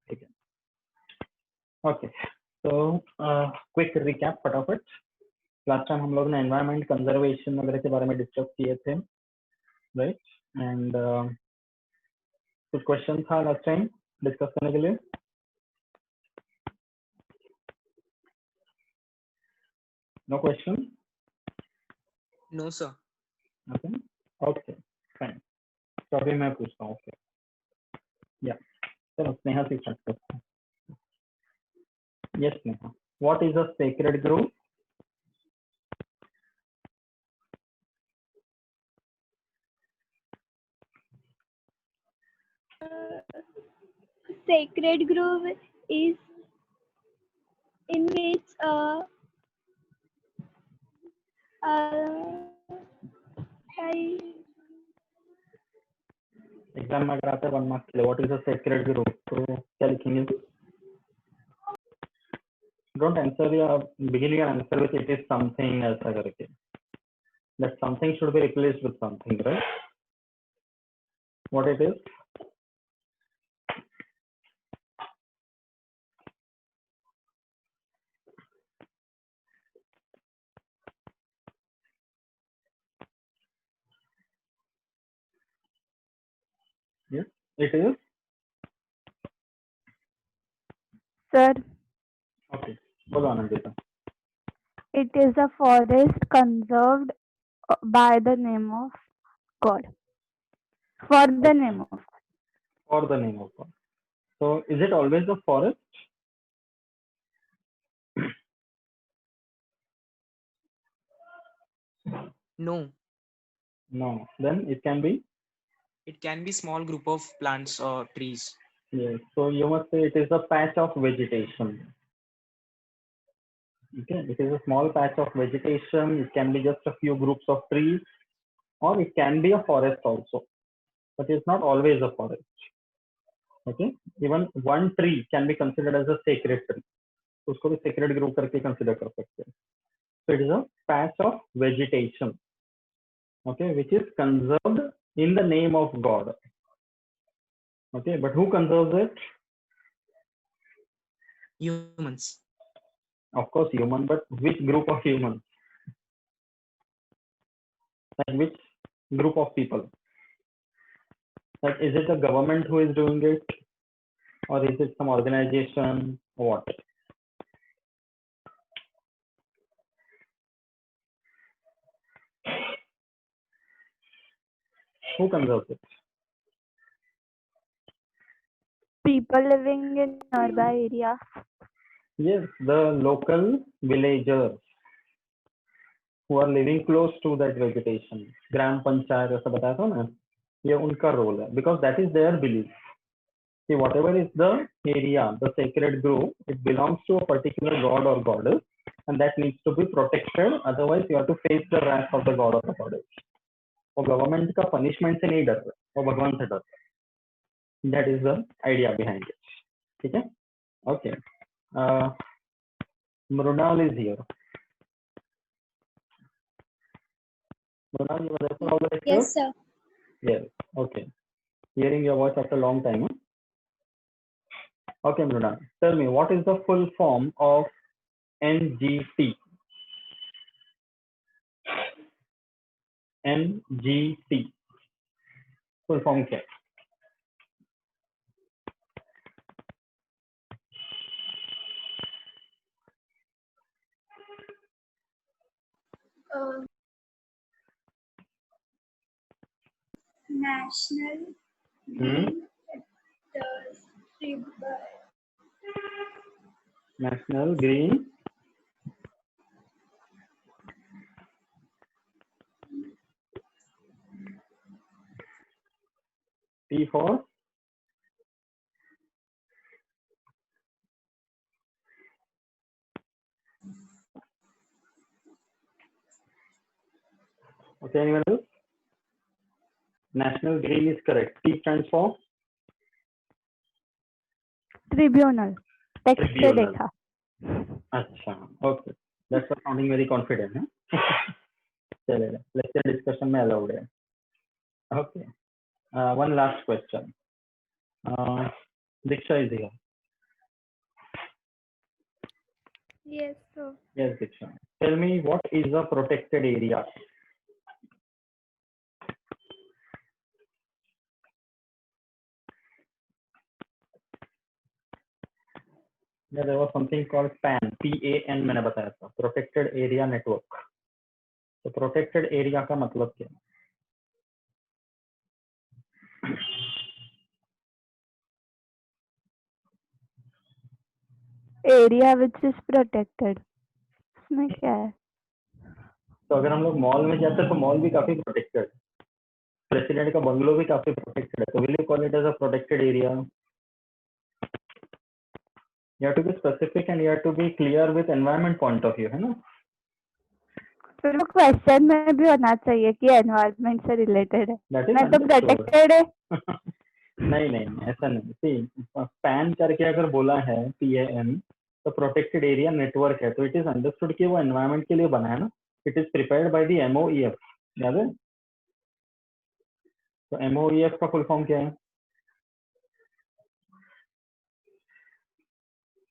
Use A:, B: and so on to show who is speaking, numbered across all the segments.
A: ठीक है, ओके। तो क्विक रिकैप फटाफट। लास्ट टाइम हम लोग ने एनवायरनमेंट कंजर्वेशन वगैरह के बारे में डिस्कस किए थे, राइट? एंड कुछ क्वेश्चन था लास्ट टाइम डिस्कस करने के लिए। No question?
B: No sir.
A: Okay okay fine. तो अभी मैं पूछता हूँ। ओके या चलो स्नेहा से स्टार्ट करते हैं। Yes Sneha, what is a sacred group?
C: Sacred grove is in which I
A: exam में अगर आता है 1 मार्क्स के लिए, what is a sacred group, तो क्या लिखेंगे? डोंट आंसर या begin your answer with it is something ऐसा करके। That something should be replaced with something, right? What it is? Yes, it is.
D: Sir,
A: Okay, बोलो Anandita.
D: it is a forest conserved by the name of God. For the name of God.
A: For the name of God. So is it always a forest?
B: No,
A: No. Then it can be?
B: it can be small group of plants or trees.
A: Yes. So you must say it is a patch of vegetation. Okay. It is a small patch of vegetation. It can be just a few groups of trees, or it can be a forest also. But it's not always a forest. Okay. Even one tree can be considered as a sacred tree. उसको भी sacred group करके consider कर सकते हैं. So it is a patch of vegetation, okay, which is conserved in the name of God. Okay, but who conserves it?
B: Humans.
A: Of course, human, but which group of humans? Like which group of people? Like, is it the government who is doing it, or is it some organization, or what? Who conserves it?
D: People living in nearby areas.
A: Yes, the local villagers who are living close to that vegetation. ग्राम पंचायत ऐसा बताया था ना, ये उनका role है, because that is their belief. See, whatever is the area, the sacred group, it belongs to a particular god or goddess, and that needs to be protected. Otherwise, you have to face the wrath of the god or the goddess. वो government का punishment से नहीं डरते, वो भगवान से डरते. That is the idea behind it. ठीक है? Okay. Mrunal is here. Mrunal, you were there for all the lectures?
C: yes sir.
A: Yes. Okay. Hearing your voice after a long time. Huh? Okay, Mrunal. Tell me, what is the full form of NGT? NGT. Full form क्या?
C: National
A: National Green T for okay, anyone else? National Green is correct. T stands for
D: Tribunal. Text से
A: Tribunal.
D: देखा.
A: अच्छा, okay. That's for sounding very confident. Huh? चलेगा. Lecture discussion में allowed है. Okay. One last question. Diksha is here.
C: Yes, sir.
A: Yes, Diksha. Tell me, what is a protected area? Yeah, there was something called PAN, PAN मैंने बताया था, Protected Area Network. तो protected area का मतलब क्या है?
D: Area which is protected, उसमें क्या है?
A: तो अगर हम लोग मॉल में जाते हैं तो मॉल भी काफी प्रोटेक्टेड, प्रेसिडेंट का बंगलो भी काफी प्रोटेक्टेड है, तो will you call it as a protected area? You have to be specific and you have to be clear with environment point of view, है ना?
D: फिर वो क्वेश्चन में भी होना चाहिए कि एनवायरनमेंट से रिलेटेड है,
A: That is
D: मैं तो
A: understood.
D: प्रोटेक्टेड है।
A: नहीं नहीं नहीं, ऐसा नहीं। सी पैन करके अगर बोला है PAN, तो प्रोटेक्टेड एरिया नेटवर्क है, तो इट इज अंडरस्टूड कि वो एनवायरनमेंट के लिए बना है ना। It is prepared by the MOEF, याद है? तो MOEF का फुल फॉर्म क्या है?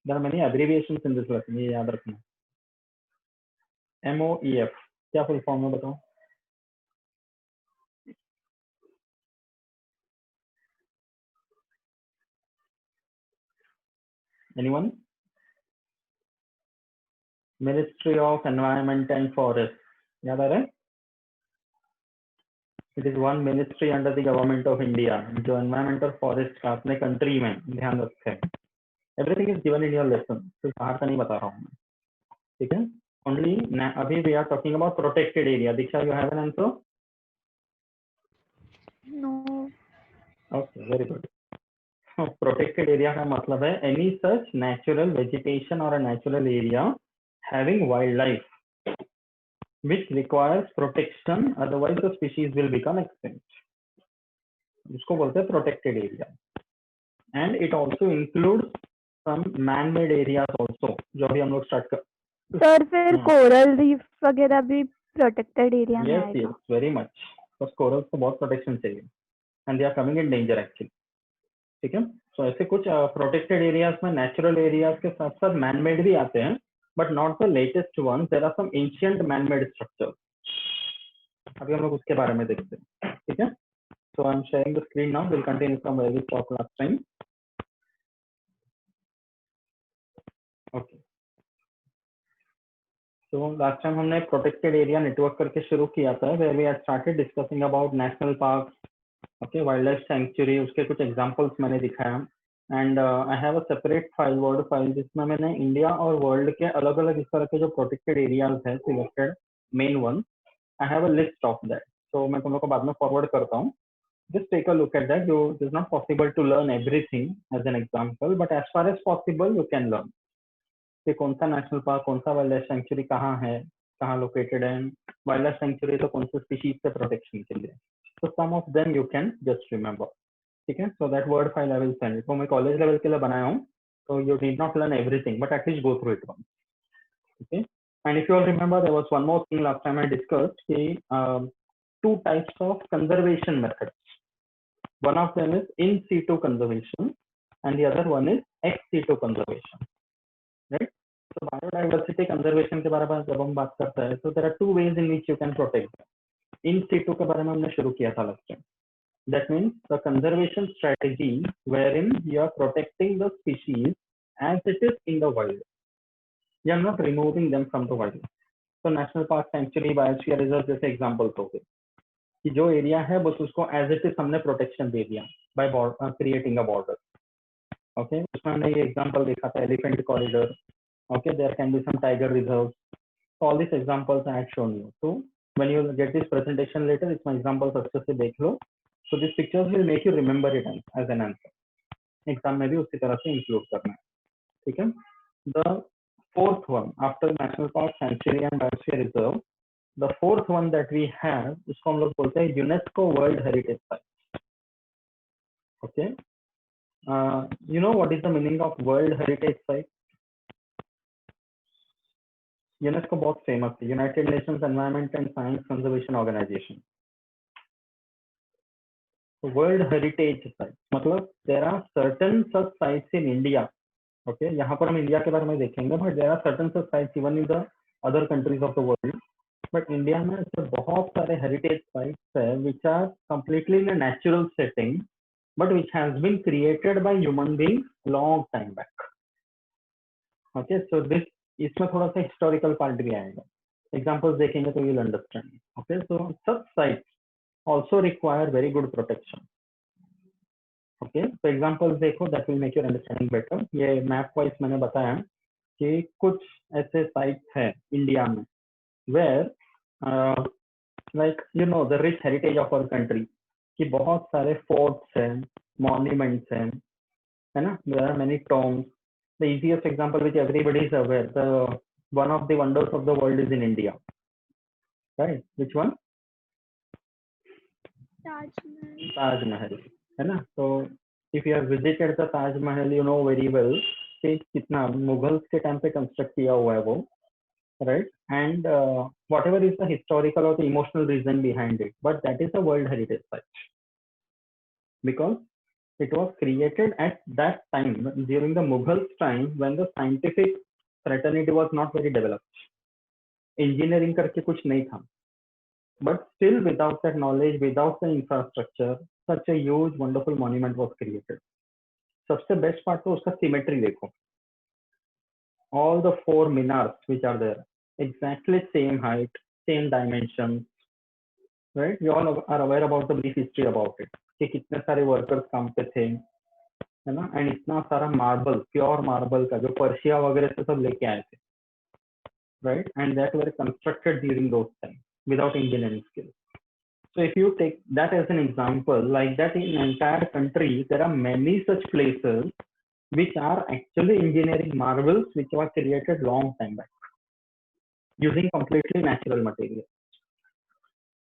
A: There are many abbreviations in this lesson, ये याद रखना। MOEF क्या फुल फॉर्म है बताओ? Anyone? Ministry of environment and forest, याद आ रहा है? It is one ministry under the government of India जो एनवायरनमेंट और फॉरेस्ट का अपने कंट्री में ध्यान रखते हैं। Everything is given in your lesson, सिर्फ बाहर का नहीं बता रहा हूँ मैं, ठीक है? ओनली अभी we are talking about protected area. Diksha, you have an answer?
C: No.
A: Okay, very good. Protected area का मतलब है एनी सच नेचुरल वेजिटेशन और a natural area having wildlife which requires protection, otherwise the species will become extinct. इसको बोलते हैं protected area. And it also includes some man made areas also, जो अभी हम लोग स्टार्ट कर।
D: Sir फिर कोरल रीफ वगैरह भी प्रोटेक्टेड एरिया में
A: यस
D: आएगा?
A: Yes, very much. बस कोरल्स को बहुत प्रोटेक्शन चाहिए and they are coming in danger actually, ठीक है? सो ऐसे कुछ प्रोटेक्टेड एरियाज में नेचुरल एरियाज के साथ साथ मैन मेड भी आते हैं, but not the latest one. There are some ancient man made structures, अभी हम लोग उसके बारे में देखते हैं, ठीक है? So I am sharing the screen now, will continue from where we stop last time. Okay, तो लास्ट टाइम हमने प्रोटेक्टेड एरिया नेटवर्क करके शुरू किया था, where we had started discussing about national park, okay, wildlife sanctuary, उसके कुछ examples मैंने दिखाया। And I have a separate file, word file, जिसमें मैंने इंडिया और वर्ल्ड के अलग अलग इस तरह के जो प्रोटेक्टेड एरियाज है selected main one, I have a list of that. तो मैं तुम लोग को बाद में फॉरवर्ड करता हूँ, just take a look at that. It is not possible to learn everything as an example, but as far as possible you can learn कि कौन सा नेशनल पार्क, कौन सा वाइल्ड लाइफ सेंचुरी कहाँ है, कहाँ लोकेटेड है, वाइल्ड लाइफ सेंचुरी तो कौन से स्पीशीज के प्रोटेक्शन के लिए। तो some of them you can just remember, ठीक है? So that word file I will send it. तो मैं कॉलेज लेवल के लिए बनाया हूँ, तो you need not learn everything, but at least go through it once, okay? And if you all remember, there was one more thing last time I discussed कि two types of conservation methods. One of them is in situ conservation and the other one is ex situ conservation, right? So biodiversity conservation के बारे में जब हम बात करते हैं, so there are two ways in which you can protect them. In situ के बारे में हमने शुरू किया था last time. That means the conservation strategy wherein you are protecting the species as it is in the wild. You are not removing them from the wild. So national park, sanctuary, biosphere reserve जैसे examples हो गए कि जो area है बस उसको as it is हमने protection दे दिया by creating a border, okay? उसमें हमने ये एग्जांपल देखा था elephant corridor, okay? There can be some tiger reserve, all this examples I had shown you. तो when you get this presentation later, इसमें एग्जांपल्स अच्छे से देख लो, so this pictures will make you remember it as an answer. Exam में भी उसी तरह से इंक्लूड करना है, ठीक है? The fourth one after national park, sanctuary and biosphere reserve, the fourth one that we have, उसको हम लोग बोलते हैं UNESCO world heritage site, okay? You know what is the meaning of world heritage site? UNESCO बहुत famous है, United Nations environment and science conservation organisation. World heritage site मतलब there are certain such sites in India okay यहाँ पर हम India के बारे में देखेंगे, but there are certain sites even in the other countries of the world, but India में ऐसे बहुत सारे हेरिटेज साइट्स है which are completely in a natural setting but which has been created by human being long time back. Okay so this इसमें थोड़ा सा historical part भी आएगा, एग्जांपल्स देखेंगे तो you'll understand. Okay, so such sites also require very good protection. Okay, so examples देखो, that will make your understanding better. ये map wise मैंने बताया कि कुछ ऐसे साइट्स हैं इंडिया में where like you know the rich heritage of our country कि बहुत सारे forts हैं, monuments हैं, है ना, there are many tombs. The easiest example which everybody is aware, the one of the wonders of the world is in India, right? Which one?
C: Taj Mahal.
A: Taj Mahal, है ना? So if you have visited the Taj Mahal, you know very well कि कितना Mughals के time पे construct किया हुआ है वो, right? And whatever is the historical or the emotional reason behind it, but that is a World Heritage Site because it was created at that time during the Mughals time when the scientific fraternity was not very developed. Engineering करके कुछ नहीं था, but still without that knowledge, without the infrastructure, such a huge wonderful monument was created. सबसे best part तो उसका symmetry देखो, all the four minars which are there exactly same height, same dimensions, right? You all are aware about the brief history about it कि कितने सारे workers काम पे थे, है ना, एंड इतना सारा मार्बल, प्योर मार्बल का जो पर्शिया वगैरह से सब लेके आए थे, right? And that were constructed during those time without engineering skills. So if you take that as an example, like that in entire country, there are many such places which are actually engineering marvels which were created long time back using completely natural material.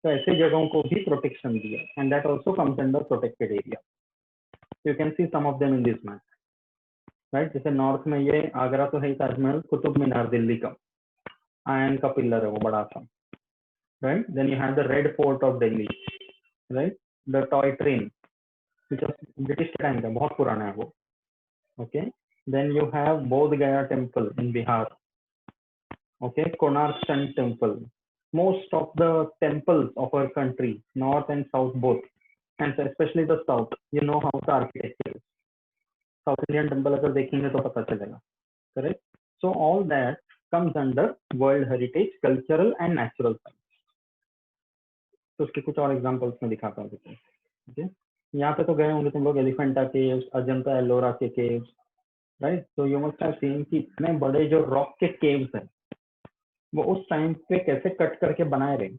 A: तो ऐसे जगहों को भी protection दिया, and that also comes under protected area. You can see some of them in this map, right? जैसे north में ये आगरा तो है, ताजमहल, कुतुब मीनार दिल्ली का आयरन का पिलर है वो बड़ा सा, right? Then you have the Red Fort of Delhi, right? The toy train which was British time का, बहुत पुराना है वो. Okay, then you have Bodh Gaya temple in Bihar. Okay, Konark Sun temple. Most of the temples of our country, north and south both, and especially the south, you know how the architecture is. South Indian temple अगर देखेंगे तो पता चलेगा, correct? So all that comes under World Heritage, Cultural and Natural Sites. तो उसके कुछ और examples में दिखाता हूँ तुमको. Okay, यहाँ पे तो गए होंगे तुम लोग, एलिफेंटा केव्स, अजंता एलोरा के caves, right? So you must have seen कि इतने बड़े जो रॉक के केव्स हैं वो उस टाइम पे कैसे कट करके बनाए रहे.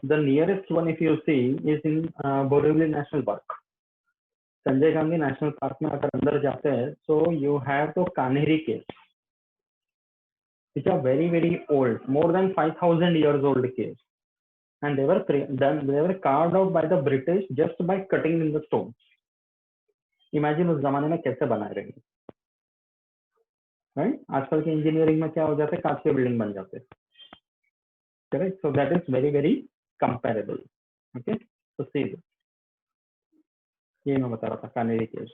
A: The nearest one if you see is in Borivali national park. Sanjay Gandhi national park में अगर अंदर जाते हैं सो यू हैव तो Kanheri caves which are very very old, more than 5,000 years old caves, and they were carved out by the British just by cutting in the stones. Imagine उस जमाने में कैसे बनाए रहेंगे, राइट? आजकल के इंजीनियरिंग में क्या हो जाता है, कांच के बिल्डिंग बन जाते हैं, correct? So that is very very comparable. Okay, तो सी ये मैं बता रहा था Kanheri caves.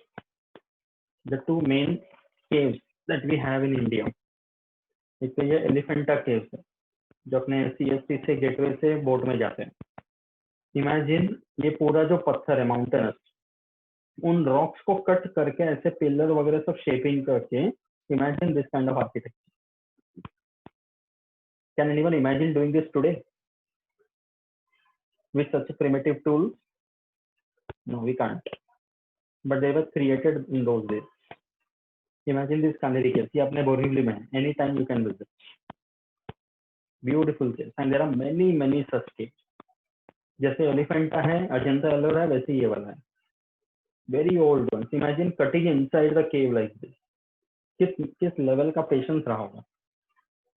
A: The two main caves that we have in India, एक तो ये एलिफेंटा केव्स है जो अपने CST से गेटवे से बोट में जाते हैं. इमेजिन ये पूरा जो पत्थर है माउंटेनस, उन रॉक्स को कट करके ऐसे पिलर वगैरह सब शेपिंग करके, imagine this kind of architecture. Can anyone imagine doing this today with such a primitive tool? No, we can't. But they were created in those days. Imagine this Kanheri caves. ये अपने बोरीवली में है. Anytime you can visit. Beautiful caves, and there are many many such caves. जैसे एलिफेंटा है, अजंता एलोरा है, वैसे ये वाला है. Very old ones. Imagine cutting inside the cave like this. किस लेवल का पेशेंस रहा होगा.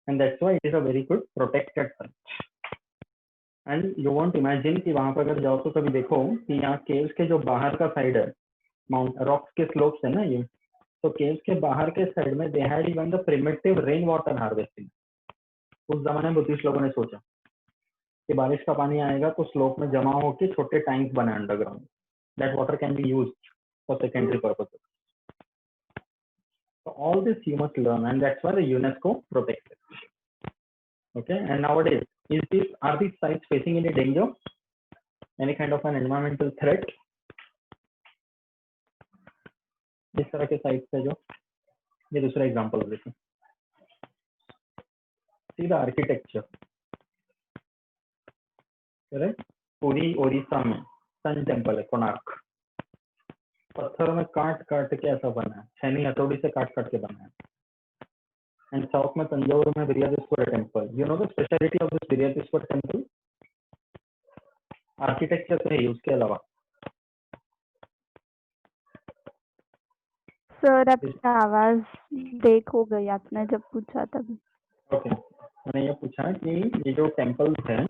A: And that's why it is a very good protected site. And you won't imagine कि वहां पर अगर जाओ तो कभी देखो कि यहाँ केव्स के जो बाहर का साइड है, माउंट रॉक्स के स्लोप्स है ना ये, तो केव्स के बाहर के साइड में they had even the primitive rain water harvesting. उस जमाने में ब्रिटिश लोगों ने सोचा कि बारिश का पानी आएगा तो स्लोप में जमा होकर छोटे टैंक्स बने underground. That water can be used for secondary purposes. So all this you must learn, and that's why the UNESCO protects it. Okay, and nowadays, are these sites facing any danger, any kind of an environmental threat? इस तरह के sites है जो, ये दूसरा example देखो. See the architecture, correct? पूरी ओडिशा में सन टेम्पल है, कोणार्क. पत्थर में काट काट के ऐसा बना है, छेनी हथौड़ी से काट काट के बना है. एंड साउथ में तंजावुर में Brihadeeswara temple. You know the speciality of this Brihadeeswara temple? Architecture तो है उसके अलावा.
D: सर आपकी आवाज ब्रेक हो गई आपने जब पूछा तभी.
A: ओके, मैंने ये पूछा कि ये जो टेम्पल्स हैं,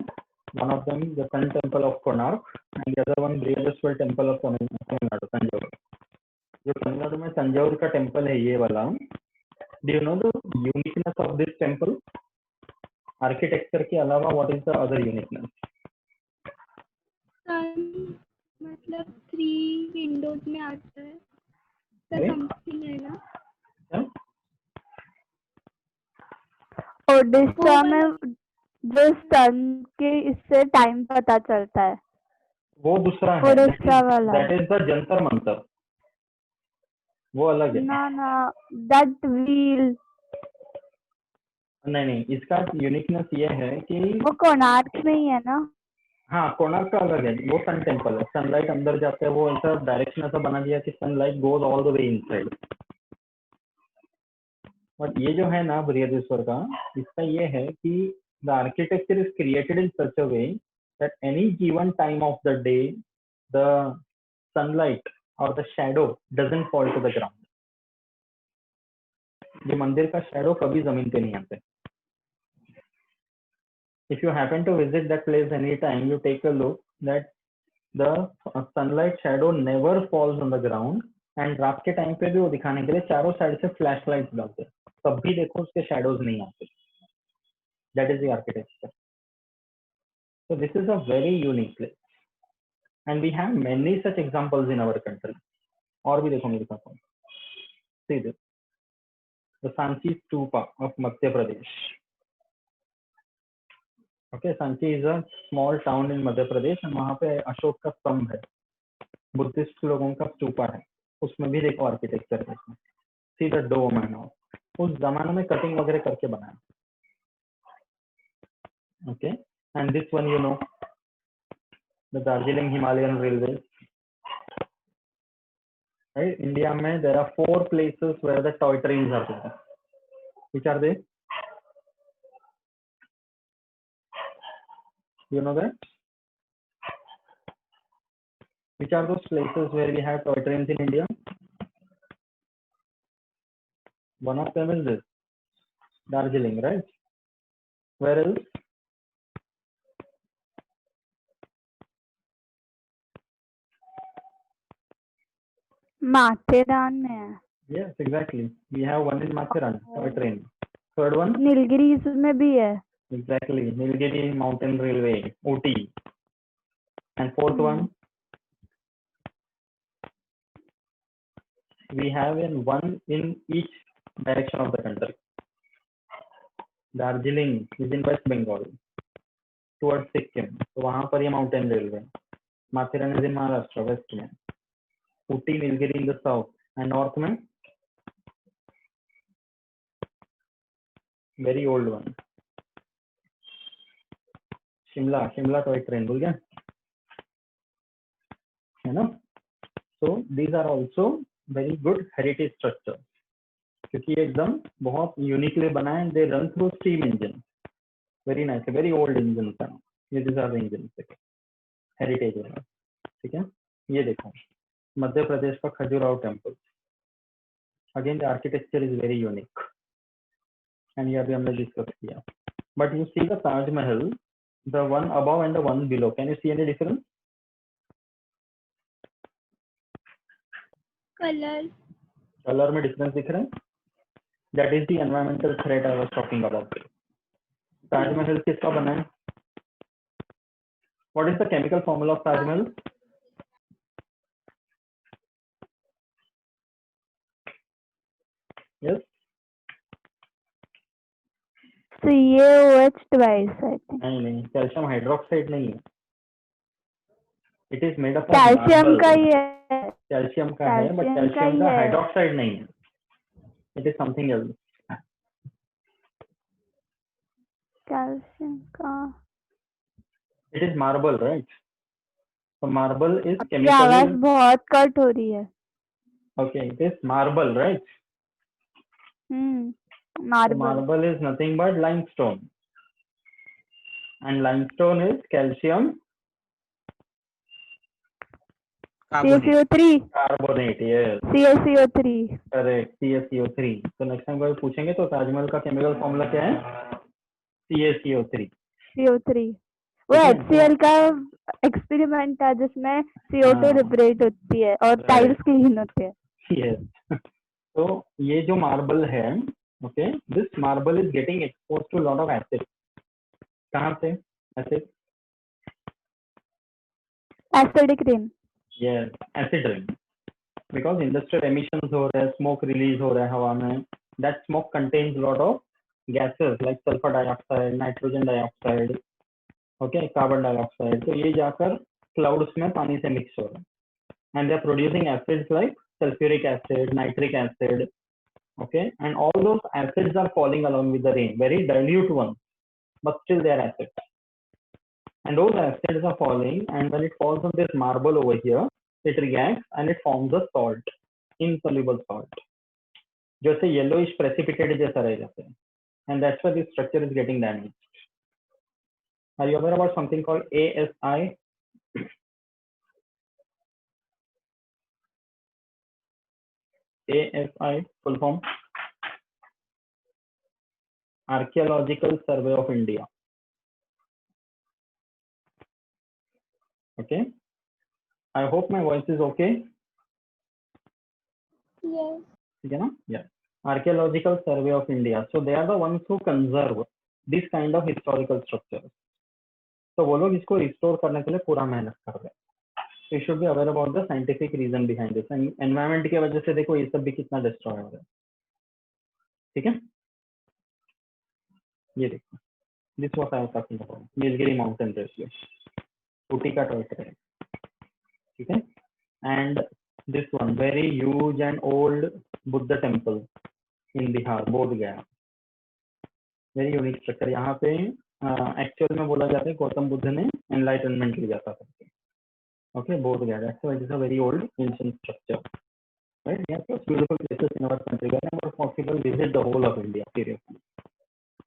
A: one of them the sun temple of Konark and the other one Brihadeeswara temple of Tamil Nadu, Thanjavur. जो तमिलनाडु में तंजावुर का टेम्पल है ये वाला, do you know the uniqueness of this temple? Architecture के अलावा what is the other uniqueness?
C: मतलब 3 विंडोज में आता है तो समथिंग है ना.
D: ओडिशा में जो सन के इससे टाइम पता चलता है
A: वो दूसरा है,
D: ओडिशा वाला.
A: That is the Jantar Mantar, वो अलग है.
D: ना दैट व्हील.
A: नहीं, इसका यूनिकनेस ये है कि
D: वो कोणार्क में ही है ना.
A: हाँ, कोणार्क का अलग है, वो सन टेम्पल है. सनलाइट अंदर जाता है, वो ऐसा डायरेक्शन ऐसा बना दिया कि sunlight goes all the way inside. But ये जो है ना बृहदेश्वर का, इसका ये है कि the architecture is created in such a way that any given time of the day the sunlight और the shadow doesn't fall to the ground. ये मंदिर का शैडो कभी जमीन पे नहीं आते. If you happen to visit that place anytime, you take a look that the sunlight shadow never falls on the ground. And रात के टाइम पे भी वो दिखाने के लिए चारों साइड से फ्लैश लाइट्स डालते हैं, तब भी देखो उसके शैडोज नहीं आते. That is the architecture. So this is a very unique place, and we have many such examples in our country. और भी देखो मेरे साथ. See this, the Sanchi Stupa of Madhya Pradesh. Okay, Sanchi is a small town in Madhya Pradesh, और वहाँ पे अशोक का स्तंभ है, बुद्धिस्ट लोगों का स्तूपा है. उसमें भी देखो आर्किटेक्चर है. सी द डोम है ना, उस जमाने में कटिंग वगैरह करके बनाया. Okay, and this one you know the Darjeeling Himalayan railway. Right, India में there are 4 places where the toy trains are there. Which are they? You know that? Which are those places where we have toy trains in India? One of them is this, Darjeeling, right? Where else?
D: Matheran में है.
A: Yes, exactly. We have one in Mathiran, toy train. Third one?
D: Nilgiris में भी है.
A: Exactly, Nilgiri Mountain Railway, Ooty. And fourth one? We have one in each direction of the country. Darjeeling is in West Bengal towards Sikkim, तो वहाँ पर ये mountain railway. Mathiran is in Maharashtra, west में. Ooty, Nilgiri in the south, and north में very old one, Shimla toy train, भूल गया है ना. So these are also very good heritage structures, क्योंकि ये एकदम बहुत यूनिकली बना है. They run through steam engine, very nice, very old engines है. ये these are the engines, heritage वाला. ठीक है, ये देखो मध्य प्रदेश का Khajuraho temple. Again the architecture is very unique, and ये अभी हमने डिस्कस किया. But you see the Taj Mahal, the one above and the one below, can you see any difference? Colour में डिफरेंस दिख रहा है. That is the environmental threat I was talking about. Taj Mahal किसका बना है? What is the chemical formula of Taj Mahal? Yes.
D: CaOH twice, I think.
A: नहीं, calcium hydroxide नहीं है. It is made up of
D: calcium
A: marble.
D: का ही है.
A: कैल्शियम का है, but
D: कैल्शियम का
A: कैल्शियम
D: ही
A: का
D: है.
A: हाइड्रोक्साइड नहीं है. It is something else.
D: Calcium का.
A: It is marble, right? So marble is
D: आपकी आवाज
A: chemically
D: बहुत कट हो रही है.
A: okay. It is marble, right? So
D: marble.
A: marble is nothing but limestone, and limestone is calcium
B: Carbonate.
D: CaCO3.
A: carbonate. Yes,
D: CaCO3.
A: correct. CaCO3. तो next time कोई पूछेंगे तो ताजमहल का केमिकल फॉर्मूला क्या है? CaCO3.
D: CO3. वो
A: ठीक है,
D: HCl का एक्सपेरिमेंट था जिसमें CO2
A: हाँ,
D: लिबरेट होती है और
A: Right.
D: टाइल्स क्लीन होते हैं.
A: Yes. तो ये जो मार्बल है, okay, this marble is getting expose to lot of acid. कहाँ से acid?
D: Acidic rain.
A: Yes, acid rain. Because industrial emissions हो रहे हैं, स्मोक रिलीज हो रहा है हवा में. That smoke contains lot of gases like sulphur dioxide, nitrogen dioxide, okay, carbon dioxide. तो ये जाकर क्लाउड्स में पानी से मिक्स हो रहा है, and they are producing acids like sulfuric acid, nitric acid, okay, and all those acids are falling along with the rain, very dilute ones, but still they are acids, and those acids are falling, and when it falls on this marble over here, it reacts and it forms a salt, insoluble salt, जैसे yellowish precipitate जैसा रह जाता है, and that's why this structure is getting damaged. Are you aware about something called ASI? ASI full form, Archaeological Survey of India. Okay, I hope my voice is okay.
C: Yes.
A: ठीक है ना? Yeah. Archaeological Survey of India. So they are the ones who conserve this kind of historical structures. तो वो लोग इसको restore करने के लिए पूरा मेहनत कर रहे हैं. You should be aware about the scientific reason behind this. And environment की वजह से देखो ये सब भी कितना डिस्ट्रॉय हो रहा है. ठीक है? ये देखो. This was I was talking about. Nilgiri mountain ratio. Ooty का टॉय ट्रेन. ठीक है? And this one very huge and old Buddha temple in Bihar, बोध गया. Very unique structure. यहाँ पे एक्चुअल में बोला जाता है गौतम बुद्ध ने एनलाइटनमेंट लिया था करके. Okay, Bodh Gaya. That's why it is a very old ancient structure, right? We have beautiful places in our country. Whenever possible visit the whole of India seriously.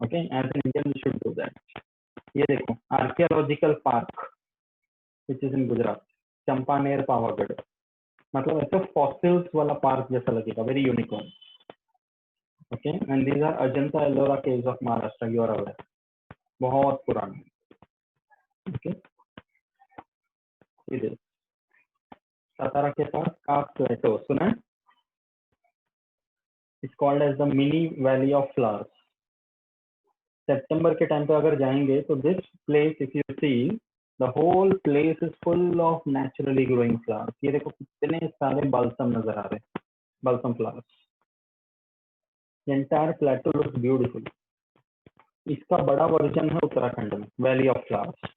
A: Okay, as an Indian we should do that. ये देखो, archaeological park which is in Gujarat, Champaner Pavagadh. मतलब ऐसे fossils वाला park जैसा लगेगा, very unique one. Okay, and these are Ajanta Ellora caves of Maharashtra. You are aware. बहुत पुराने. Okay, it is. Satara के पास काफ प्लेटो सुना है? It's called as the mini valley of flowers. सितंबर के टाइम पे अगर जाएंगे तो this place, if you see, the whole place is full of naturally growing flowers. ये देखो कितने सारे balsam नजर आ रहे हैं, balsam flowers. The entire plateau looks beautiful. इसका बड़ा वर्जन है उत्तराखंड में, वैली ऑफ फ्लावर्स.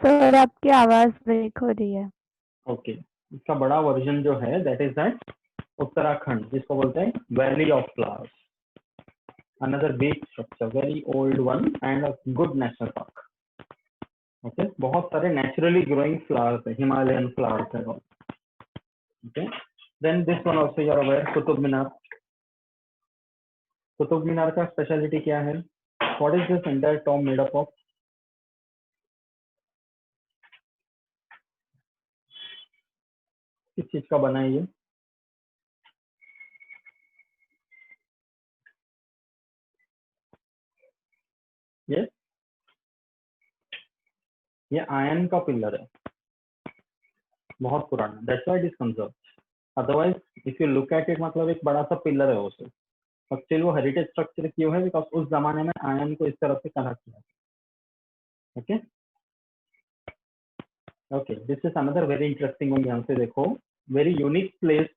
D: सर आपकी आवाज ब्रेक हो रही है.
A: ओके, इसका बड़ा वर्जन जो है दैट इज दैट उत्तराखंड, जिसको बोलते हैं valley of flowers. Another big structure, very old one and a good national park. Okay, बहुत सारे नेचुरली ग्रोइंग फ्लावर्स है, हिमालयन फ्लावर्स है. Okay, then this one also you are aware, Qutub Minar. Qutub Minar का speciality क्या है? What is this entire tomb made up of? किस चीज का बना है ये? ये आयरन का पिलर है, बहुत पुराना. That's why it is conserved. Otherwise if you look at it, मतलब एक बड़ा सा पिलर है उसे, और स्टिल वो हेरिटेज स्ट्रक्चर क्यों है? बिकॉज उस जमाने में आयरन को इस तरह से कनेक्ट किया. Okay okay, this is another very interesting one. यहाँ से देखो, very unique place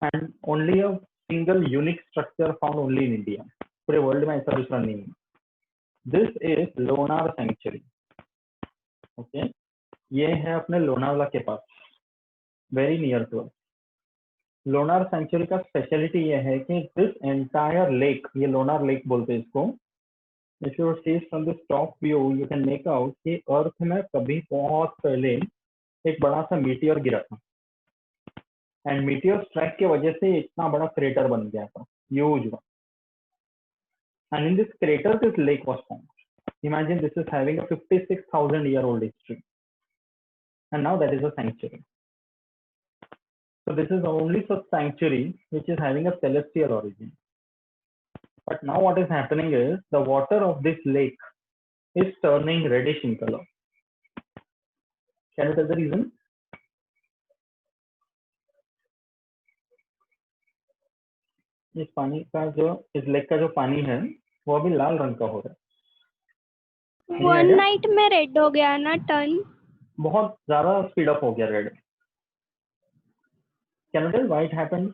A: and only a single unique structure found only in India. पूरे वर्ल्ड में ऐसा दूसरा नहीं है. This is Lonar sanctuary. Okay, ये है अपने लोनावला के पास, very near to us. Lonar sanctuary का स्पेशलिटी ये है कि दिस एंटायर लेक, ये लोनार लेक बोलते हैं इसको. If you see from this top view you can make out कि अर्थ में कभी बहुत पहले एक बड़ा सा मीटियर गिरा था, एंड मीटियर स्ट्राइक की वजह से इतना बड़ा क्रेटर बन गया था, huge one. And in this crater this lake was found. Imagine this is having a 56,000 year old history, and now that is a sanctuary. So this is the only such sanctuary which is having a celestial origin. But now what is happening is the water of this lake is turning reddish in color. Can you tell the reason? इस पानी का जो, इस lake का जो पानी है वो अभी लाल रंग का हो रहा है.
C: वन नाइट में रेड हो गया ना टर्न.
A: बहुत ज्यादा स्पीड अप हो गया red. Can you tell why it happened?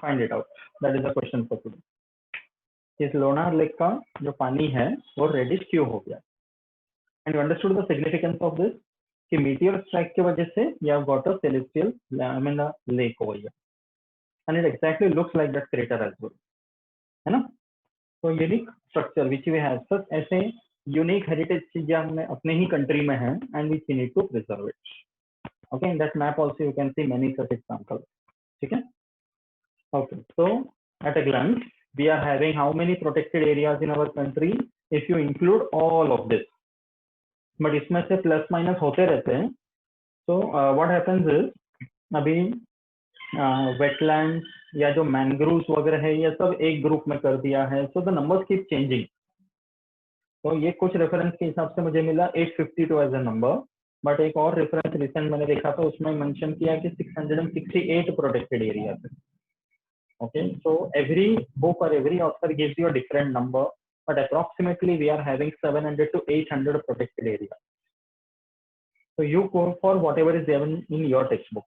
A: Find it out, that is the question for today. इस लोनार लेक का जो पानी है वो रेडिश क्यों हो गया? And you understood the significance of this कि मीटियर स्ट्राइक की वजह से you have got a celestial lake over here, and it exactly looks like that crater as well, है ना. तो unique structure which we have, such ऐसे unique heritage चीजें हमने अपने ही कंट्री में हैं, and we need to preserve it. Okay, in that map also you can see many such example. ठीक है. Okay, so at a glance we are having how many protected areas in our country if you include all of this, but इसमें से plus minus होते रहते हैं. so what happens is अभी wetlands या जो मैंग्रोव्स वगैरह है ये सब एक ग्रुप में कर दिया है. so the numbers keep changing. तो ये कुछ रेफरेंस के हिसाब से मुझे मिला 852 एज अ नंबर, बट एक और रेफरेंस रिसेंट मैंने देखा था उसमें मेंशन किया कि 668 प्रोटेक्टेड एरिया है. Okay, so every book or every author gives you a different number, but approximately we are having 700 to 800 protected areas. So you go for whatever is given in your textbook.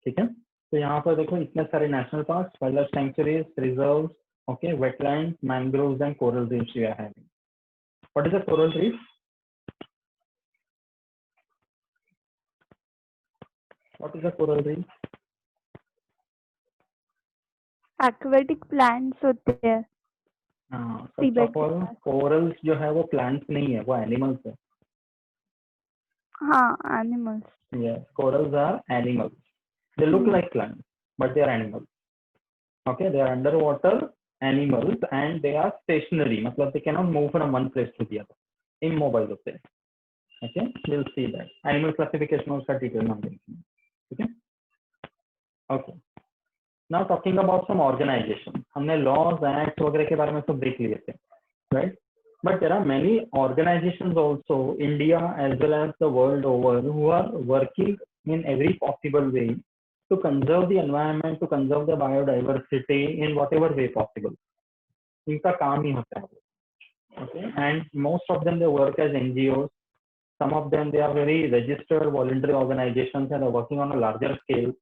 A: ठीक है. तो यहाँ पर देखो इतने सारे national parks, wild sanctuaries, reserves, okay, wetlands, mangroves and coral reefs we are having. What is a coral reef? What is a coral reef?
D: Aquatic plants होते हैं.
A: फर्स्ट ऑफ ऑल कोरल्स जो है वो प्लांट्स नहीं है, वो animals है.
D: हाँ, animals.
A: Yes, corals are animals. They look like plants, but they are animals. Okay, they are underwater animals and they are stationary. मतलब they cannot move from one place to the other. Immobile होते हैं. Okay, we'll see that. Animal classification उसका detail में हम देखेंगे. ठीक है. Okay. Now talking about some organization. हमने laws, acts वगैरह के बारे में सब देख लिए थे, right? But there are many organizations also, India as well as the world over, who are working in every possible way to conserve the environment, to conserve the biodiversity in whatever way possible. इनका काम ही होता है. Okay, and most of them they work as NGOs. Some of them they are very registered voluntary organizations and are working on a larger scale.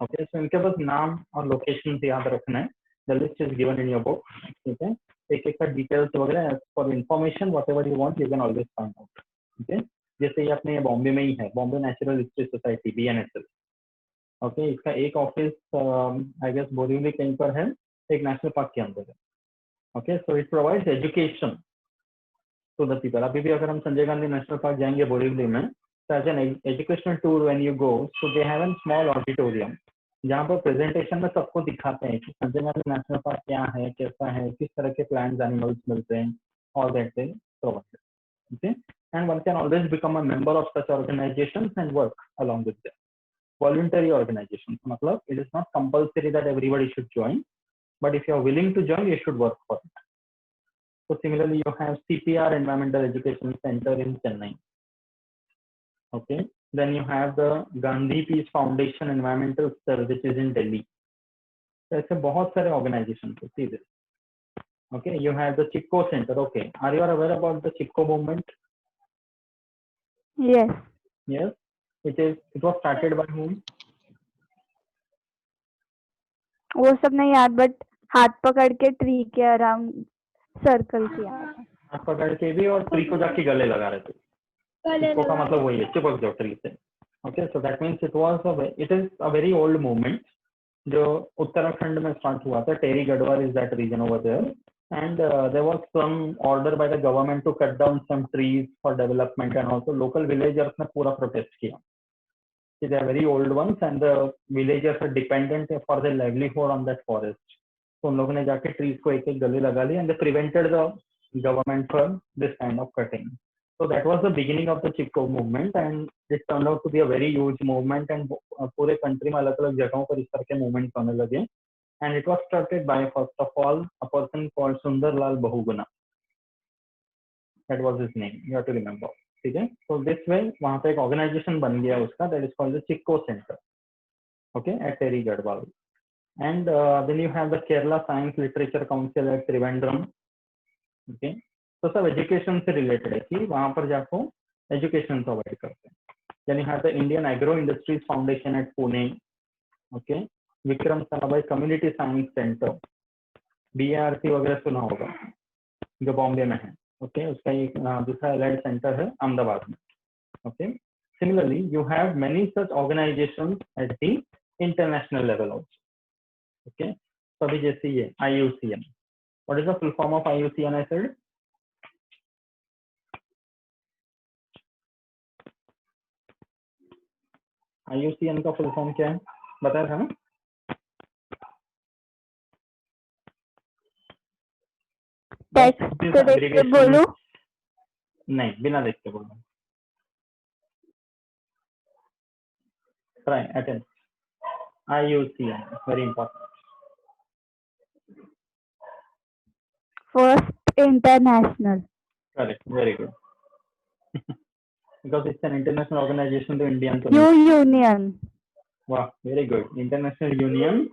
A: Okay, so इनके पास नाम और location याद रखना है. The list is given in your book. ठीक है. एक एक का डिटेल्स वगैरह for information what ever you want you can always find out. Okay, जैसे ये अपने बॉम्बे में ही है, Bombay natural history society BNSS. Okay, इसका एक ऑफिस आई गेस बोरीवली कहीं पर है, एक नेशनल पार्क के अंदर है. Okay, so it provides education to the people. अभी भी अगर हम संजय गांधी नेशनल पार्क जाएंगे बोरीवली में, so as an educational tour when you go, so they have a small auditorium जहाँ पर प्रेजेंटेशन में सबको दिखाते हैं कि संजय गांधी नेशनल पार्क क्या है, कैसा है, किस तरह के प्लांट्स एनिमल्स मिलते हैं, all that they provide. Okay, and one can always become a member of such organizations and work along with them. Voluntary organizations, मतलब it is not compulsory that everybody should join, but if you are willing to join, you should work for it. So similarly, you have CPR Environmental Education Center in Chennai. Okay, then you have the Gandhi Peace Foundation Environmental Services in Delhi. So ऐसे बहुत सारे organizations हैं. See this. Okay, you have the Chipko Center. Okay, are you aware about the Chipko movement?
D: Yes.
A: Yes. it was started by whom?
D: वो सब नहीं याद, but हाथ पकड़ के ट्री के अराउंड सर्कल किया था।
A: हाथ पकड़ के भी, और ट्री को जाके गले लगा रहे थे। चिपको का मतलब वही है, चिपक जाओ ट्री से। Okay, so that means it is a very old movement जो उत्तराखंड में स्टार्ट हुआ था। Tehri Garhwal is that region over there, and there was some order by the government to cut down some trees for development, and also local villagers ने पूरा protest किया। They are very old ones and the villagers are dependent for their livelihood on that forest. तो उन लोगों ने जाके trees को एक एक गले लगा लिया, and they prevented the government from this kind of cutting. So that was the beginning of the Chipko movement, and it turned out to be a very huge movement, and पूरे country में अलग अलग जगहों पर इस तरह के movements होने लगे। And it was started by, first of all, a person called Sundarlal Bahuguna. That was his name. You have to remember. ठीक है? So this way, वहाँ पे एक organization बन गया उसका, that is called the Chipko Center. Okay, at Terry Garhwal. And then you have the Kerala Science Literature Council at Trivandrum. Okay, तो सब education से related है कि वहाँ पर जाको education provide करते हैं। Then you have the Indian Agro Industries Foundation at Pune. Okay. Vikram Sarabhai community science centre, BARC वगैरह सुना होगा, जो बॉम्बे में है। ओके, उसका एक दूसरा एलाइड सेंटर है अहमदाबाद में। Okay, similarly you have many such organisations at the international level also. Okay, तो अभी जैसे ये IUCN, what is the full form of IUCN? I said IUCN का फुल फॉर्म क्या है, बताया था ना?
D: टेक्स्ट देख के बोलूं?
A: नहीं, बिना देख के बोलो। Try attend. IUCN, very important.
D: First International.
A: Correct, very good. Because it's an international organization to Indian.
D: Union.
A: Wow, very good. International Union.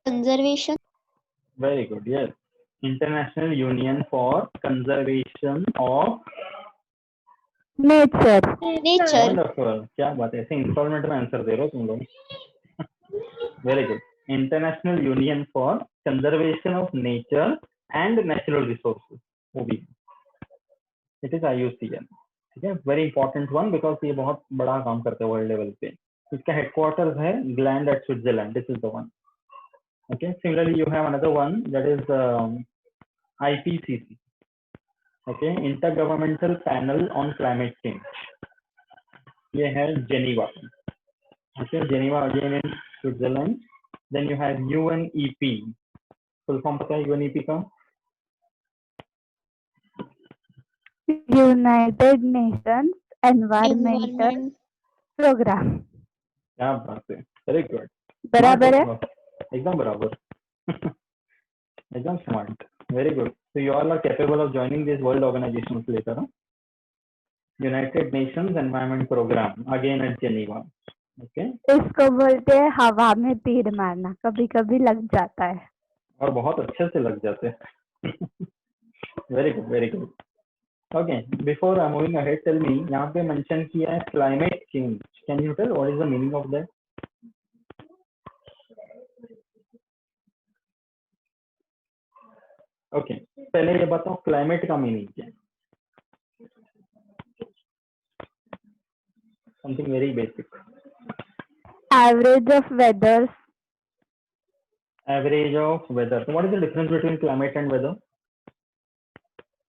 C: Conservation.
A: Very good, yes. International Union for Conservation of
D: Nature.
A: Wonderful. क्या बात है, ऐसे instalment में answer दे रहे हो तुम लोग। Very good. International Union for Conservation of Nature and Natural Resources, वो भी it is IUCN। ठीक है, वेरी इंपॉर्टेंट वन, बिकॉज ये बहुत बड़ा काम करते हैं वर्ल्ड लेवल पे। इसका हेडक्वार्टर्स है gland at Switzerland, this is the one. Okay, similarly you have another one, that is IPCC. Okay, Intergovernmental Panel on Climate Change. ये है Geneva. Okay, Geneva again in Switzerland. Then you have UNEP. Full form पता है UNEP का?
D: United Nations Environmental Program.
A: क्या बात है, very good.
D: बराबर है?
A: एकदम बराबर। एकदम smart, very good. So you all are capable of joining these world organizations later. United Nations Environment Program, again at Geneva. Okay.
D: इसको बोलते हैं हवा में तीर मारना, कभी कभी लग जाता है
A: और बहुत अच्छे से लग जाते हैं। Very good, very good. Okay, before moving ahead, tell me, यहाँ पे मेंशन किया है climate change. Can you tell what is the meaning of that? Okay, पहले ये बताओ क्लाइमेट का मीनिंग क्या है? Something very basic.
D: Average of weather.
A: Average of weather. So what is the difference between climate and weather?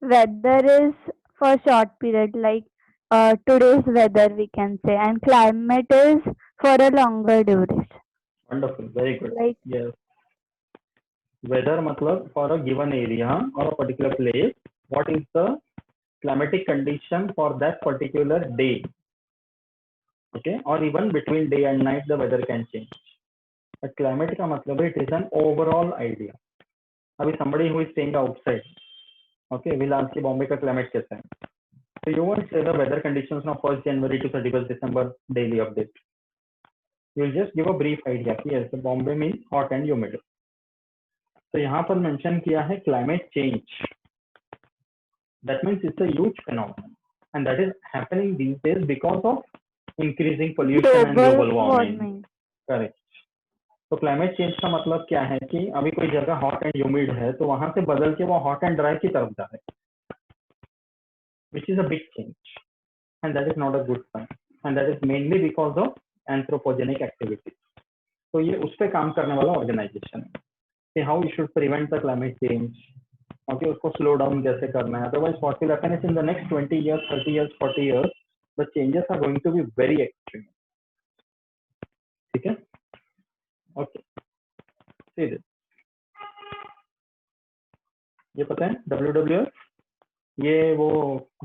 D: Weather is for short period, like today's weather we can say, and climate is for a longer duration.
A: Wonderful, very good.
D: Like,
A: yes. Weather मतलब for a given area or a particular place, what is the climatic condition for that particular day? Okay, or even between day and night the weather can change. But climate का मतलब it is an overall idea. अभी somebody who is staying outside, okay, will ask you Bombay का climate कैसा है? So you won't say the weather conditions from 1st January to 31st December daily update. You will just give a brief idea कि yes, Bombay means hot and humid. तो यहाँ पर mention किया है climate change. That means it's a huge phenomenon, and that is happening these days because of increasing pollution and
D: Global
A: global warming.
D: warming.
A: Correct. तो climate change का मतलब क्या है कि अभी कोई जगह हॉट एंड ह्यूमिड है तो वहां से बदल के वो हॉट एंड ड्राई की तरफ जा रहे हैं, which is a big change, and that is not a good sign, and that is mainly because of anthropogenic activity. तो ये उस पर काम करने वाला ऑर्गेनाइजेशन है कि how you should prevent the climate change. Okay, उसको स्लो डाउन कैसे करना है, otherwise what will happen is in the next 20 years, 30 years, 40 years the changes are going to be very extreme. ठीक है. Okay, see this. ये पता है WWF, ये वो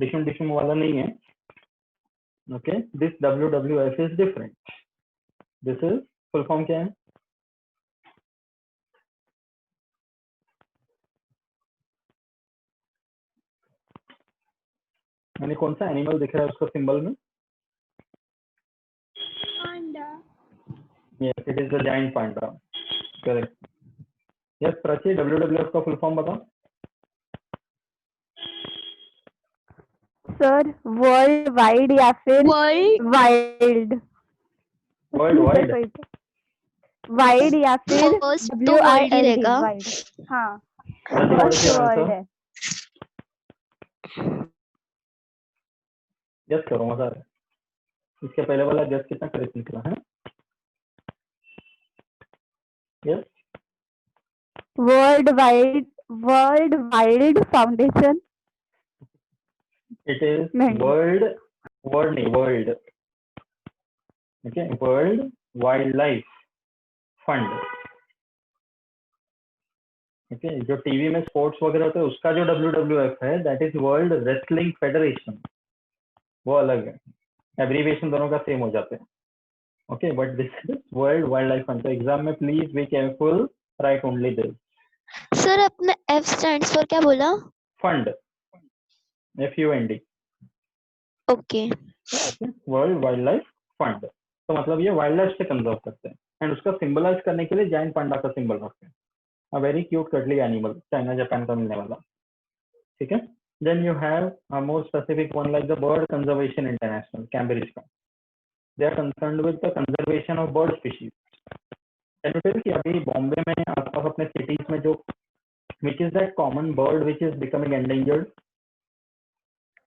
A: डिशम डिशम वाला नहीं है. Okay, this WWF is different. This is full form क्या है? मैंने कौन सा एनिमल दिख रहा है उसका सिंबल में?
C: Panda.
A: Yes, it is the giant panda. Correct. Yes, Prachi, WWF का फुल फॉर्म बताओ.
D: सर वर्ल्ड वाइड या फिर
C: World
D: wild?
A: World wide.
D: Wide या फिर
C: First तो
D: WILD
C: world ही रहेगा.
D: वाइड. हाँ,
A: Prachi, what is
D: first
A: your
D: world
A: answer?
D: है.
A: गेस करो, मजा आ रहा है. इसके पहले वाला गेस कितना करेक्ट निकला है? Yes,
D: world wide foundation.
A: It is
D: नहीं.
A: वर्ल्ड नहीं, world. Okay, world wild life fund. Okay, जो टीवी में स्पोर्ट्स वगैरह होते हैं उसका जो WWF है that is world wrestling federation, वो अलग है. एब्रीविएशन दोनों का सेम हो जाते हैं. Okay, but this is world wild life fund. तो एग्जाम में please be careful, right only this.
C: Sir अपने F stands for क्या बोला?
A: Fund, FUND.
C: Okay.
A: World wild life fund. तो मतलब ये वाइल्ड लाइफ से कंजर्व करते हैं, एंड उसका सिंबलाइज करने के लिए जायंट पांडा का सिंबल रखते हैं. A very cute cuddly animal, China Japan का मिलने वाला. ठीक है. Then you have a more specific one like the bird conservation international, Cambridge का. They are concerned with the conservation of bird species. Can you tell कि अभी बॉम्बे में आसपास अपने सिटीज में जो which is that common bird which is becoming endangered?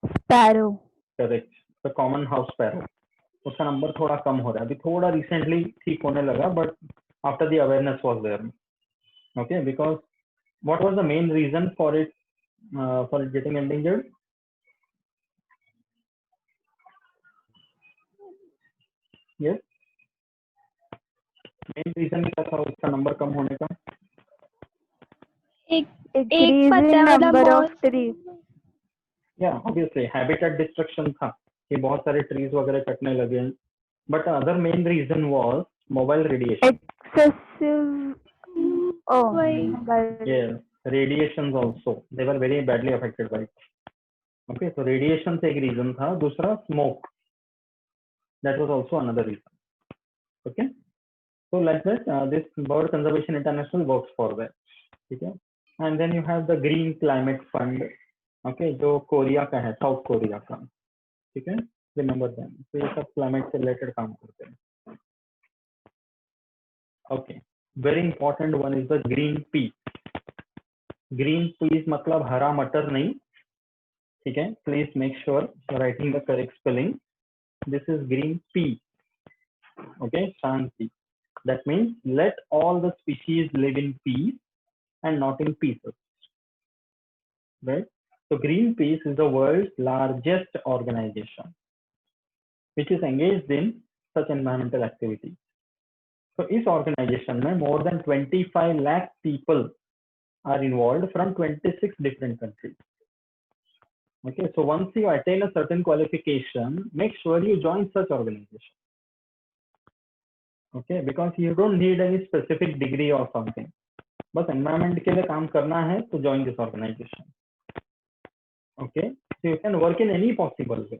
D: Sparrow.
A: Correct, the common house sparrow. उसका number थोड़ा कम हो रहा है अभी, थोड़ा रिसेंटली ठीक होने लगा, but after the awareness was there. Okay, because what was the main reason for it getting endangered? Yes, main reason क्या था उसका नंबर कम होने का?
C: एक
D: Increasing
C: पता वाला
D: number of
C: most
D: trees.
A: या ऑब्वियसली हैबिटेट डिस्ट्रक्शन था कि बहुत सारे ट्रीज वगैरह कटने लगे. But other main reason was mobile radiation.
D: Excessive. Oh,
C: वही.
D: mobile.
A: Yes, radiations also, they were very badly affected by it. Okay, so radiation से एक रीजन था. दूसरा smoke, that was also another reason. Okay, so like that this bird conservation international works for that. ठीक है. And then you have the green climate fund. Okay, जो Korea का है, south Korea का. ठीक है, remember them. तो ये सब क्लाइमेट से रिलेटेड काम करते हैं. Okay, very important one is the green pea. Green peas मतलब हरा मटर नहीं. ठीक है, please make sure writing the correct spelling. This is green pea. Okay, Shanti. That means let all the species live in peace and not in pieces. Right. So Greenpeace is the world's largest organization which is engaged in such environmental activities. So इस organization में more than 25 lakh people are involved from 26 different countries. Okay, so once you attain a certain qualification, make sure you join such organization. Okay, because you don't need any specific degree or something. बस environment के लिए काम करना है तो join this organization. Okay, so you can work in any possible way.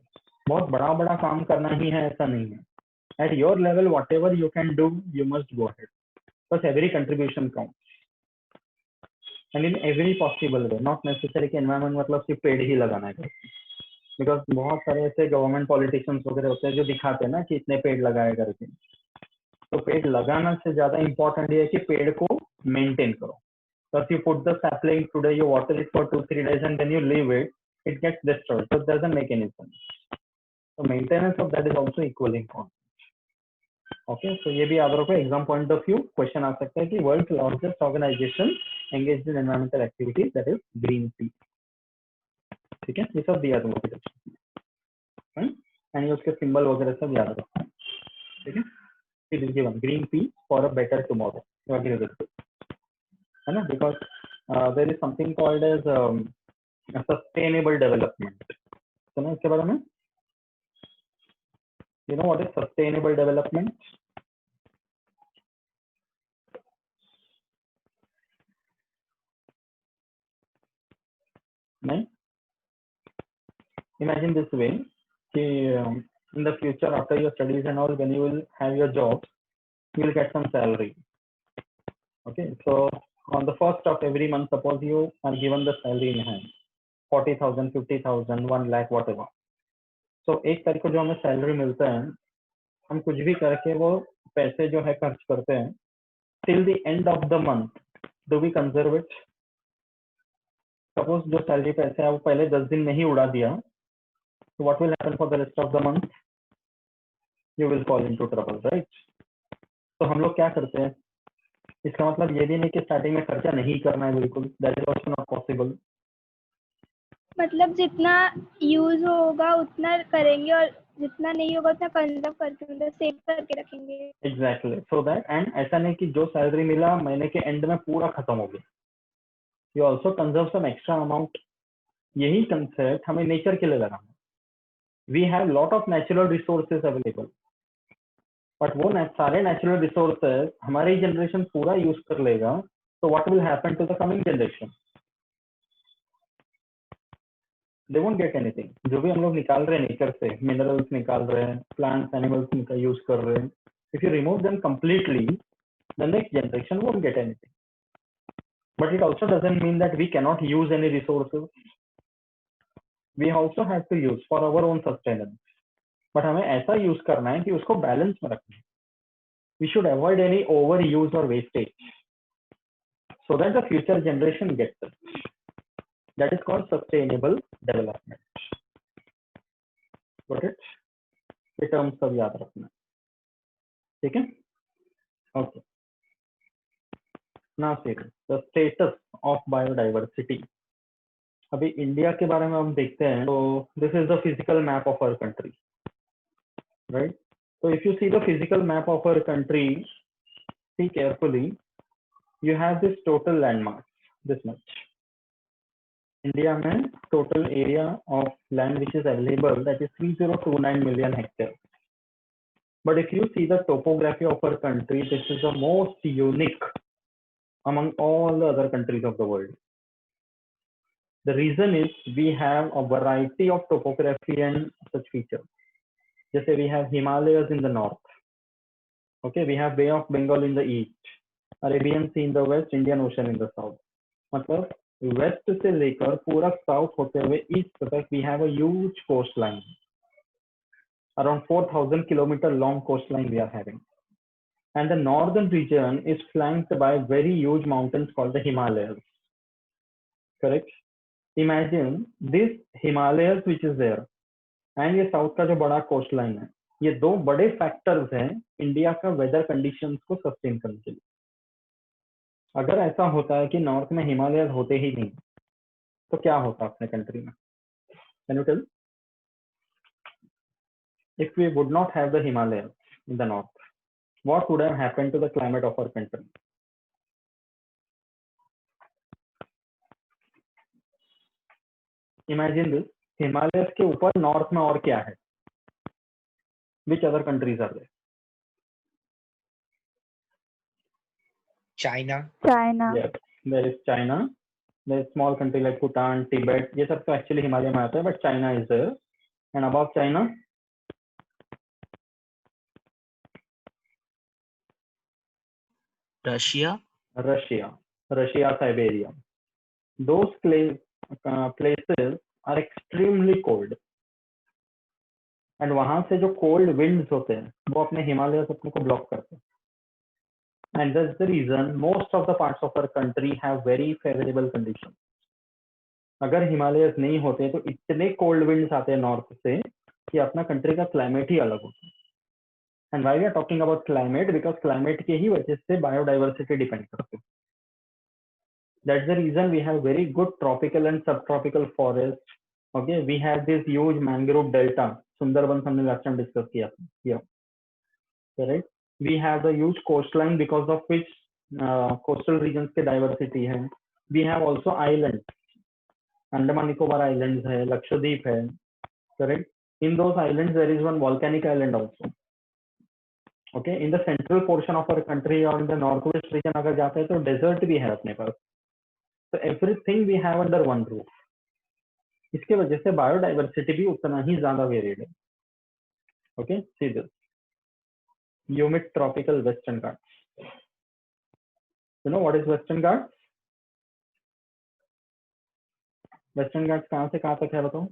A: बहुत बड़ा बड़ा काम करना ही है ऐसा नहीं है. At your level, whatever you can do, you must go ahead. Because every contribution counts. And in every possible way, not necessary कि एनवायरमेंट मतलब सिर्फ पेड़ ही लगाना है, बिकॉज बहुत सारे ऐसे गवर्नमेंट पॉलिटिशियंस वगैरह होते हैं जो दिखाते हैं ना कि इतने पेड़ लगाए करके। तो पेड़ लगाना से ज्यादा इंपॉर्टेंट ये है कि पेड़ को मेंटेन करो। So if you put the sapling today, you water it for 2-3 days and then you leave it, it gets destroyed. So it doesn't make any sense. So maintenance of that is also equally important. Okay, so ये भी याद रखो, exam point of view question आ सकता है कि world largest organisation engaged in environmental activities that is Greenpeace. ठीक है, ये सब दिया तुमको एंड ये उसके सिंबल वगैरह सब याद रखो। ठीक है, it is given Greenpeace for a better tomorrow, you agree with it, है ना? Because there is something called as sustainable development. सुना इसके बारे में? You know what is sustainable development? नहीं? Imagine this way, in the future after your studies and all, when you will have your job, you will get some salary. Okay, so on the first of every month, suppose you are given the salary in hand, 40,000, 50,000, 1 lakh, whatever. So एक तारीख को जो हमें salary मिलता है, हम कुछ भी करके वो पैसे जो है खर्च करते हैं, till the end of the month, do we conserve it? Suppose जो सैलरी पैसे है वो पहले 10 दिन में ही उड़ा दिया, so what will happen for the rest of the month? You will fall into trouble, right? तो हम लोग क्या करते हैं? इसका मतलब ये भी नहीं कि स्टार्टिंग में खर्चा नहीं करना है, बिल्कुल, that is also not possible.
C: मतलब जितना यूज होगा उतना करेंगे और जितना नहीं होगा उतना कंजर्व करके मतलब सेव करके रखेंगे।
A: एग्जैक्टली, सो दैट, एंड ऐसा नहीं कि जो सैलरी मिला महीने के एंड में पूरा खत्म हो गया, you also conserve some extra amount. यही कंसेप्ट हमें नेचर के लिए लगाना। We have lot of natural resources available, but वो सारे नेचुरल रिसोर्सेज हमारी जनरेशन पूरा यूज कर लेगा, तो what will happen to the coming generation? They won't get anything. जो भी हम लोग निकाल रहे हैं नेचर से, मिनरल्स निकाल रहे हैं, प्लांट्स एनिमल्स का यूज कर रहे हैं, if you remove them completely, the next generation won't get anything. But it also doesn't mean that we cannot use any resources. We also have to use for our own sustenance. But हमें ऐसा use करना है कि उसको balance में रखना है. We should avoid any overuse or wastage, so that the future generation gets it. That is called sustainable development. Got it? ये terms सब याद रखना. ठीक है? Okay. Now see the status of biodiversity. अभी इंडिया के बारे में हम देखते हैं, तो this is the physical map of our country, right? So if you see the physical map of our country, see carefully, you have this total landmass, this much. India में total area of land which is available, that is 3029 million hectares. But if you see the topography of our country, this is the most unique among all the other countries of the world. The reason is we have a variety of topography and such features. Just say we have Himalayas in the north. Okay, we have Bay of Bengal in the east, Arabian Sea in the west, Indian Ocean in the south. मतलब west से लेकर पूरा south होते हुए east तक we have a huge coastline. Around 4,000 kilometer long coastline we are having. And the northern region is flanked by very huge mountains called the Himalayas. Correct? Imagine this Himalayas which is there and ये south का जो बड़ा coast line है, ये दो बड़े factors हैं India का वेदर कंडीशंस को सस्टेन करने के लिए. अगर ऐसा होता है कि नॉर्थ में हिमालय होते ही नहीं, तो क्या होता अपने कंट्री में? Can you tell? If we would not have the Himalaya in the north, what would have happened to the climate of our country? Imagine this, Himalaya के ऊपर नॉर्थ में और क्या है? Which other countries are there?
B: China.
A: Yes, there is China. There is small country like Bhutan, Tibet. ये सब तो actually Himalaya में आता है, but China is there. And above China,
B: Russia.
A: Russia, Siberia. those places are extremely cold. And वहां से जो cold winds होते हैं वो अपने हिमालय अपने को ब्लॉक करते हैं and that's the reason most of the parts of our country have very favourable condition. अगर हिमालयस नहीं होते तो इतने कोल्ड विंड्स आते हैं नॉर्थ से कि अपना कंट्री का क्लाइमेट ही अलग होता है. And why we are talking about climate, because climate के ही वजह से बायोडाइवर्सिटी डिपेंड करती है. That's the reason we have very good tropical and sub tropical forest. Okay, we have this huge mangrove delta. Sundarban हमने लास्ट टाइम डिस्कस किया था. Correct. We have the huge coastline because of which coastal regions के diversity है. We have also island. Andaman Nicobar islands है, लक्षद्वीप है. Correct. In those islands there is one volcanic island also. Okay, in the central portion of our country or in the northwest region अगर जाते हैं तो desert भी है अपने पास. So everything we have under one roof. इसके वजह से बायोडाइवर्सिटी भी उतना ही ज्यादा वेरिएड है. Okay, see this. Humid tropical Western Ghats. You know what is Western Ghats? Western Ghats कहाँ से कहाँ तक है बताओ?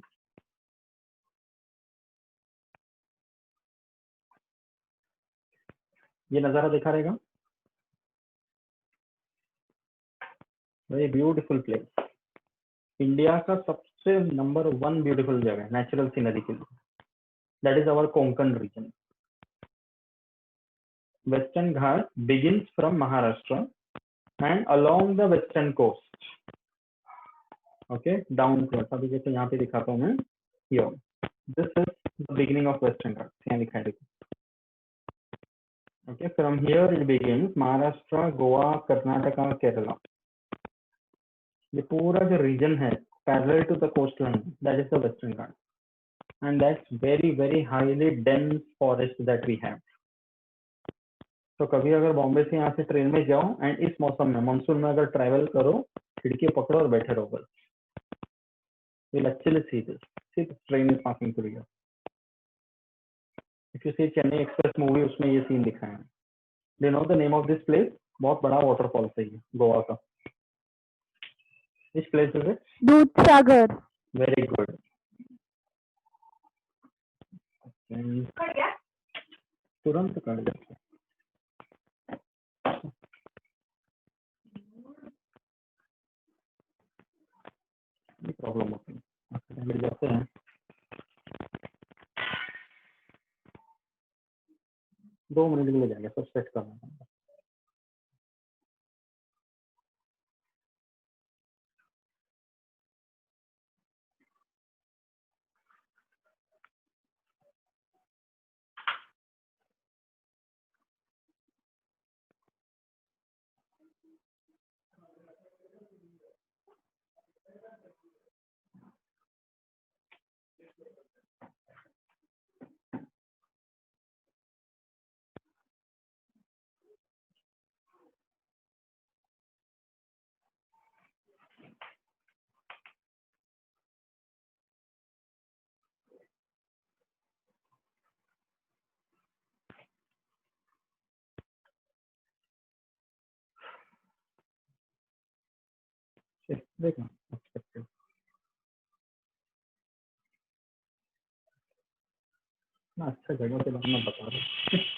A: ये नजारा दिखा रहेगा. Very beautiful place. इंडिया का सबसे नंबर 1 ब्यूटीफुल जगह नेचुरल सीनरी के लिए. That is our Konkan region. Western Ghat begins from Maharashtra and along the western coast. Okay, down to. अभी जैसे यहाँ पे दिखाता हूँ मैं. This is the beginning of western Ghat. यहाँ दिखाई देगा. Okay, from here it begins. Maharashtra, Goa, Karnataka, Kerala. ये पूरा जो region है parallel to the coastline, that is the Western Ghats, and that's very very highly dense forest that we have. तो कभी अगर बॉम्बे से यहाँ से ट्रेन में जाओ एंड इस मौसम में मानसून में अगर ट्रैवल करो, खिड़की पकड़ो और बैठे रहो बस. You'll actually see this. See the train is passing through here. If you see Chennai Express movie, उसमें ये सीन दिखाया है. Do you know the name of this place? बहुत बड़ा वाटरफॉल है ये गोवा का. Which place is it?
D: Dudhsagar.
A: Very good. तुरंत कर देते. प्रॉब्लम होती है. मिल जाते हैं. 2 मिनट के लिए जाएंगे. सब सेट करना है. देखना एक्सपेक्टेड. ना अच्छा जगह के बारे में बता रहा हूँ.